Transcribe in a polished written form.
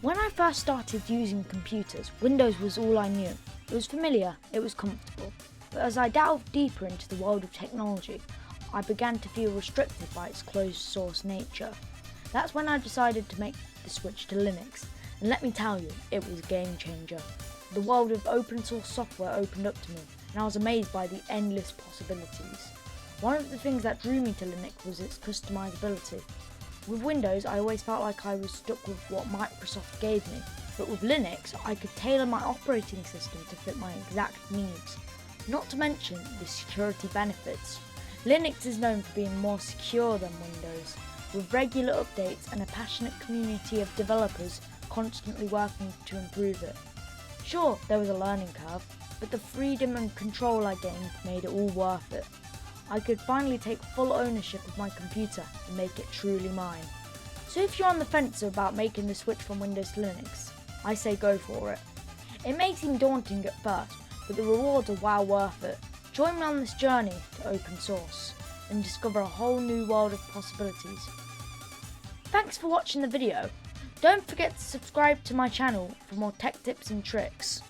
When I first started using computers, Windows was all I knew. It was familiar, it was comfortable. But as I delved deeper into the world of technology, I began to feel restricted by its closed source nature. That's when I decided to make the switch to Linux, and let me tell you, it was a game changer. The world of open source software opened up to me, and I was amazed by the endless possibilities. One of the things that drew me to Linux was its customizability. With Windows, I always felt like I was stuck with what Microsoft gave me, but with Linux, I could tailor my operating system to fit my exact needs. Not to mention the security benefits. Linux is known for being more secure than Windows, with regular updates and a passionate community of developers constantly working to improve it. Sure, there was a learning curve, but the freedom and control I gained made it all worth it. I could finally take full ownership of my computer and make it truly mine. So if you're on the fence about making the switch from Windows to Linux, I say go for it. It may seem daunting at first, but the rewards are well worth it. Join me on this journey to open source and discover a whole new world of possibilities. Thanks for watching the video. Don't forget to subscribe to my channel for more tech tips and tricks.